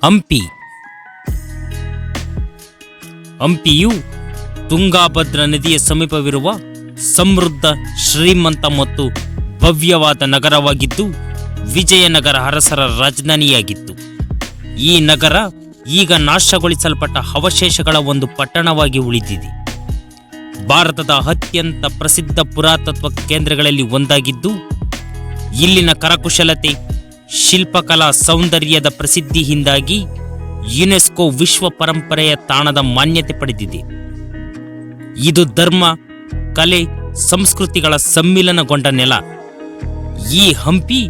ಹಂಪಿ. ಹಂಪಿಯು ತುಂಗಾಭದ್ರಾ ನದಿಯ ಸಮೀಪವಿರುವ ಸಮೃದ್ಧ, ಶ್ರೀಮಂತ ಮತ್ತು ಭವ್ಯವಾದ ನಗರವಾಗಿದ್ದು ವಿಜಯನಗರ ಅರಸರ ರಾಜಧಾನಿಯಾಗಿತ್ತು. ಈ ನಗರ ಈಗ ನಾಶಗೊಳಿಸಲ್ಪಟ್ಟ ಅವಶೇಷಗಳ ಒಂದು ಪಟ್ಟಣವಾಗಿ ಉಳಿದಿದೆ. ಭಾರತದ ಅತ್ಯಂತ ಪ್ರಸಿದ್ಧ ಪುರಾತತ್ವ ಕೇಂದ್ರಗಳಲ್ಲಿ ಒಂದಾಗಿದ್ದು ಇಲ್ಲಿನ ಕರಕುಶಲತೆ, ಶಿಲ್ಪಕಲಾ ಸೌಂದರ್ಯದ ಪ್ರಸಿದ್ಧಿಯಿಂದಾಗಿ ಯುನೆಸ್ಕೋ ವಿಶ್ವ ಪರಂಪರೆಯ ತಾಣದ ಮಾನ್ಯತೆ ಪಡೆದಿದೆ. ಇದು ಧರ್ಮ, ಕಲೆ, ಸಂಸ್ಕೃತಿಗಳ ಸಮ್ಮಿಲನಗೊಂಡ ನೆಲ. ಈ ಹಂಪಿ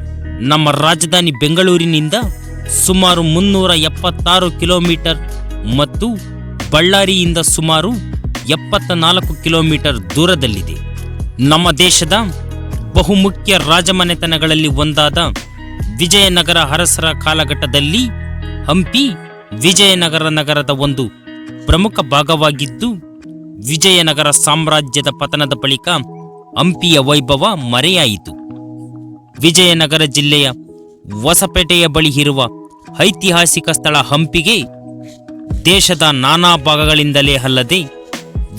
ನಮ್ಮ ರಾಜಧಾನಿ ಬೆಂಗಳೂರಿನಿಂದ ಸುಮಾರು 376 ಕಿಲೋಮೀಟರ್ ಮತ್ತು ಬಳ್ಳಾರಿಯಿಂದ ಸುಮಾರು 74 ಕಿಲೋಮೀಟರ್ ದೂರದಲ್ಲಿದೆ. ನಮ್ಮ ದೇಶದ ಬಹುಮುಖ್ಯ ರಾಜಮನೆತನಗಳಲ್ಲಿ ಒಂದಾದ ವಿಜಯನಗರ ಅರಸರ ಕಾಲಘಟ್ಟದಲ್ಲಿ ಹಂಪಿ ವಿಜಯನಗರ ನಗರದ ಒಂದು ಪ್ರಮುಖ ಭಾಗವಾಗಿದ್ದು, ವಿಜಯನಗರ ಸಾಮ್ರಾಜ್ಯದ ಪತನದ ಬಳಿಕ ಹಂಪಿಯ ವೈಭವ ಮರೆಯಾಯಿತು. ವಿಜಯನಗರ ಜಿಲ್ಲೆಯ ಹೊಸಪೇಟೆಯ ಬಳಿ ಇರುವ ಐತಿಹಾಸಿಕ ಸ್ಥಳ ಹಂಪಿಗೆ ದೇಶದ ನಾನಾ ಭಾಗಗಳಿಂದಲೇ ಅಲ್ಲದೆ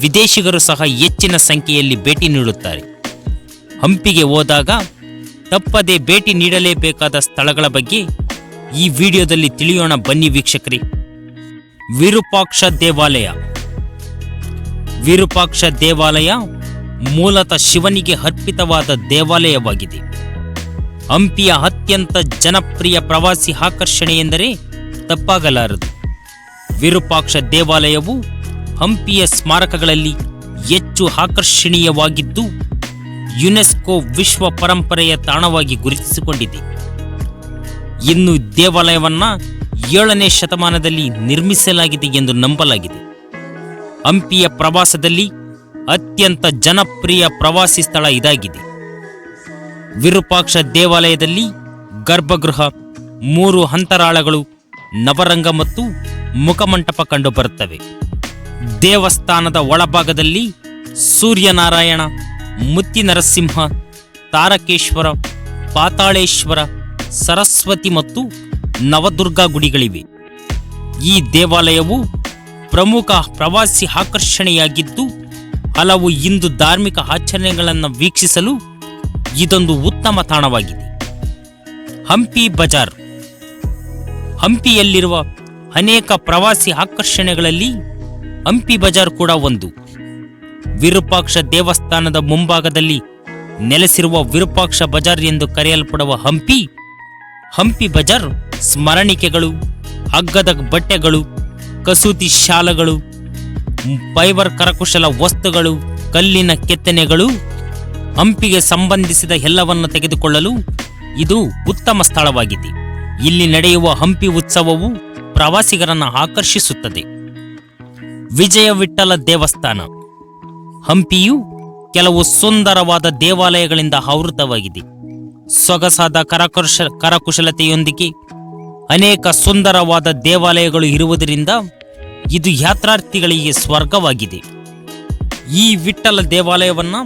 ವಿದೇಶಿಗರು ಸಹ ಹೆಚ್ಚಿನ ಸಂಖ್ಯೆಯಲ್ಲಿ ಭೇಟಿ ನೀಡುತ್ತಾರೆ. ಹಂಪಿಗೆ ಹೋದಾಗ ತಪ್ಪದೆ ಭೇಟಿ ನೀಡಲೇಬೇಕಾದ ಸ್ಥಳಗಳ ಬಗ್ಗೆ ಈ ವಿಡಿಯೋದಲ್ಲಿ ತಿಳಿಯೋಣ ಬನ್ನಿ ವೀಕ್ಷಕರೇ. ವಿರೂಪಾಕ್ಷ ದೇವಾಲಯ. ವಿರೂಪಾಕ್ಷ ದೇವಾಲಯ ಮೂಲತಃ ಶಿವನಿಗೆ ಅರ್ಪಿತವಾದ ದೇವಾಲಯವಾಗಿದೆ. ಹಂಪಿಯ ಅತ್ಯಂತ ಜನಪ್ರಿಯ ಪ್ರವಾಸಿ ಆಕರ್ಷಣೆ ಎಂದರೆ ತಪ್ಪಾಗಲಾರದು. ವಿರೂಪಾಕ್ಷ ದೇವಾಲಯವು ಹಂಪಿಯ ಸ್ಮಾರಕಗಳಲ್ಲಿ ಹೆಚ್ಚು ಆಕರ್ಷಣೀಯವಾಗಿದ್ದು ಯುನೆಸ್ಕೋ ವಿಶ್ವ ಪರಂಪರೆಯ ತಾಣವಾಗಿ ಗುರುತಿಸಿಕೊಂಡಿದೆ. ಇನ್ನು ದೇವಾಲಯವನ್ನ 7ನೇ ಶತಮಾನದಲ್ಲಿ ನಿರ್ಮಿಸಲಾಗಿದೆ ಎಂದು ನಂಬಲಾಗಿದೆ. ಹಂಪಿಯ ಪ್ರವಾಸದಲ್ಲಿ ಅತ್ಯಂತ ಜನಪ್ರಿಯ ಪ್ರವಾಸಿ ಸ್ಥಳ ಇದಾಗಿದೆ. ವಿರೂಪಾಕ್ಷ ದೇವಾಲಯದಲ್ಲಿ ಗರ್ಭಗೃಹ, 3 ಅಂತರಾಳಗಳು, ನವರಂಗ ಮತ್ತು ಮುಖಮಂಟಪ ಕಂಡುಬರುತ್ತವೆ. ದೇವಸ್ಥಾನದ ಒಳಭಾಗದಲ್ಲಿ ಸೂರ್ಯನಾರಾಯಣ, ಮುತ್ತಿನರಸಿಂಹ, ತಾರಕೇಶ್ವರ, ಪಾತಾಳೇಶ್ವರ, ಸರಸ್ವತಿ ಮತ್ತು ನವದುರ್ಗಾ ಗುಡಿಗಳಿವೆ. ಈ ದೇವಾಲಯವು ಪ್ರಮುಖ ಪ್ರವಾಸಿ ಆಕರ್ಷಣೆಯಾಗಿದ್ದು ಹಲವು ಹಿಂದೂ ಧಾರ್ಮಿಕ ಆಚರಣೆಗಳನ್ನು ವೀಕ್ಷಿಸಲು ಇದೊಂದು ಉತ್ತಮ ತಾಣವಾಗಿದೆ. ಹಂಪಿ ಬಜಾರ್. ಹಂಪಿಯಲ್ಲಿರುವ ಅನೇಕ ಪ್ರವಾಸಿ ಆಕರ್ಷಣೆಗಳಲ್ಲಿ ಹಂಪಿ ಬಜಾರ್ ಕೂಡ ಒಂದು. ವಿರೂಪಾಕ್ಷ ದೇವಸ್ಥಾನದ ಮುಂಭಾಗದಲ್ಲಿ ನೆಲೆಸಿರುವ ವಿರೂಪಾಕ್ಷ ಬಜಾರ್ ಎಂದು ಕರೆಯಲ್ಪಡುವ ಹಂಪಿ ಬಜಾರ್ ಸ್ಮರಣಿಕೆಗಳು, ಹಗ್ಗದ ಬಟ್ಟೆಗಳು, ಕಸೂತಿ ಶಾಲಗಳು, ಫೈಬರ್ ಕರಕುಶಲ ವಸ್ತುಗಳು, ಕಲ್ಲಿನ ಕೆತ್ತನೆಗಳು, ಹಂಪಿಗೆ ಸಂಬಂಧಿಸಿದ ಎಲ್ಲವನ್ನು ತೆಗೆದುಕೊಳ್ಳಲು ಇದು ಉತ್ತಮ ಸ್ಥಳವಾಗಿದೆ. ಇಲ್ಲಿ ನಡೆಯುವ ಹಂಪಿ ಉತ್ಸವವು ಪ್ರವಾಸಿಗರನ್ನು ಆಕರ್ಷಿಸುತ್ತದೆ. ವಿಜಯ ವಿಠ್ಠಲ ದೇವಸ್ಥಾನ. ಹಂಪಿಯು ಕೆಲವು ಸುಂದರವಾದ ದೇವಾಲಯಗಳಿಂದ ಆವೃತವಾಗಿದೆ. ಸೊಗಸಾದ ಕರಕುಶಲತೆಯೊಂದಿಗೆ ಅನೇಕ ಸುಂದರವಾದ ದೇವಾಲಯಗಳು ಇರುವುದರಿಂದ ಇದು ಯಾತ್ರಾರ್ಥಿಗಳಿಗೆ ಸ್ವರ್ಗವಾಗಿದೆ. ಈ ವಿಠ್ಠಲ ದೇವಾಲಯವನ್ನು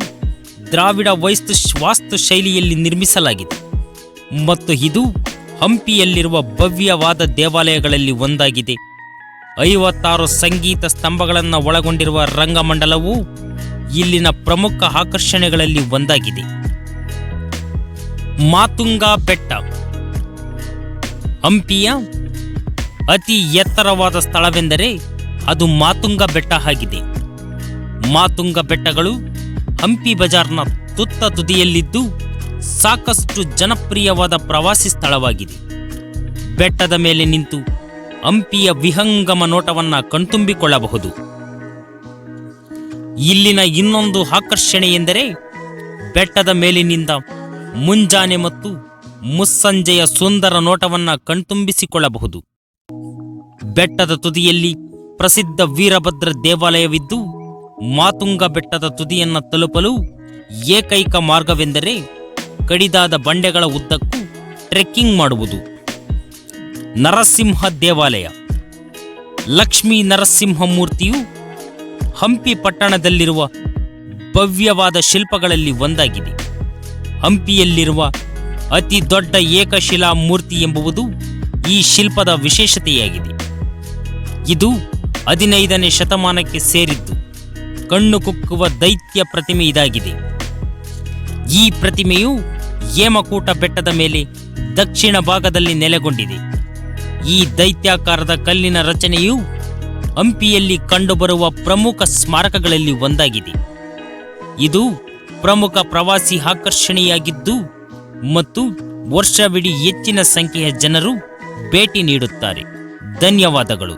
ದ್ರಾವಿಡ ವಾಸ್ತು ಶೈಲಿಯಲ್ಲಿ ನಿರ್ಮಿಸಲಾಗಿದೆ ಮತ್ತು ಇದು ಹಂಪಿಯಲ್ಲಿರುವ ಭವ್ಯವಾದ ದೇವಾಲಯಗಳಲ್ಲಿ ಒಂದಾಗಿದೆ. 56 ಸಂಗೀತ ಸ್ತಂಭಗಳನ್ನು ಒಳಗೊಂಡಿರುವ ರಂಗಮಂಡಲವು ಇಲ್ಲಿನ ಪ್ರಮುಖ ಆಕರ್ಷಣೆಗಳಲ್ಲಿ ಒಂದಾಗಿದೆ. ಮಾತುಂಗ ಬೆಟ್ಟ. ಹಂಪಿಯ ಅತಿ ಎತ್ತರವಾದ ಸ್ಥಳವೆಂದರೆ ಅದು ಮಾತುಂಗ ಬೆಟ್ಟ ಆಗಿದೆ. ಮಾತುಂಗ ಬೆಟ್ಟಗಳು ಹಂಪಿ ಬಜಾರ್ನ ತುತ್ತ ತುದಿಯಲ್ಲಿದ್ದು ಸಾಕಷ್ಟು ಜನಪ್ರಿಯವಾದ ಪ್ರವಾಸಿ ಸ್ಥಳವಾಗಿದೆ. ಬೆಟ್ಟದ ಮೇಲೆ ನಿಂತು ಹಂಪಿಯ ವಿಹಂಗಮ ನೋಟವನ್ನು ಕಣ್ತುಂಬಿಕೊಳ್ಳಬಹುದು. ಇಲ್ಲಿನ ಇನ್ನೊಂದು ಆಕರ್ಷಣೆ ಎಂದರೆ ಬೆಟ್ಟದ ಮೇಲಿನಿಂದ ಮುಂಜಾನೆ ಮತ್ತು ಮುಸ್ಸಂಜೆಯ ಸುಂದರ ನೋಟವನ್ನು ಕಣ್ತುಂಬಿಸಿಕೊಳ್ಳಬಹುದು. ಬೆಟ್ಟದ ತುದಿಯಲ್ಲಿ ಪ್ರಸಿದ್ಧ ವೀರಭದ್ರ ದೇವಾಲಯವಿದ್ದು ಮಾತುಂಗ ಬೆಟ್ಟದ ತುದಿಯನ್ನು ತಲುಪಲು ಏಕೈಕ ಮಾರ್ಗವೆಂದರೆ ಕಡಿದಾದ ಬಂಡೆಗಳ ಉದ್ದಕ್ಕೂ ಟ್ರೆಕ್ಕಿಂಗ್ ಮಾಡುವುದು. ನರಸಿಂಹ ದೇವಾಲಯ. ಲಕ್ಷ್ಮೀ ನರಸಿಂಹ ಮೂರ್ತಿಯು ಹಂಪಿ ಪಟ್ಟಣದಲ್ಲಿರುವ ಭವ್ಯವಾದ ಶಿಲ್ಪಗಳಲ್ಲಿ ಒಂದಾಗಿದೆ. ಹಂಪಿಯಲ್ಲಿರುವ ಅತಿ ದೊಡ್ಡ ಏಕಶಿಲಾ ಮೂರ್ತಿ ಎಂಬುದು ಈ ಶಿಲ್ಪದ ವಿಶೇಷತೆಯಾಗಿದೆ. ಇದು 15ನೇ ಶತಮಾನಕ್ಕೆ ಸೇರಿದ್ದು. ಕಣ್ಣು ಕುಕ್ಕುವ ದೈತ್ಯ ಪ್ರತಿಮೆ ಇದಾಗಿದೆ. ಈ ಪ್ರತಿಮೆಯು ಹೇಮಕೂಟ ಬೆಟ್ಟದ ಮೇಲೆ ದಕ್ಷಿಣ ಭಾಗದಲ್ಲಿ ನೆಲೆಗೊಂಡಿದೆ. ಈ ದೈತ್ಯಾಕಾರದ ಕಲ್ಲಿನ ರಚನೆಯು ಹಂಪಿಯಲ್ಲಿ ಕಂಡುಬರುವ ಪ್ರಮುಖ ಸ್ಮಾರಕಗಳಲ್ಲಿ ಒಂದಾಗಿದೆ. ಇದು ಪ್ರಮುಖ ಪ್ರವಾಸಿ ಆಕರ್ಷಣೆಯಾಗಿದ್ದು ಮತ್ತು ವರ್ಷವಿಡೀ ಹೆಚ್ಚಿನ ಸಂಖ್ಯೆಯ ಜನರು ಭೇಟಿ ನೀಡುತ್ತಾರೆ. ಧನ್ಯವಾದಗಳು.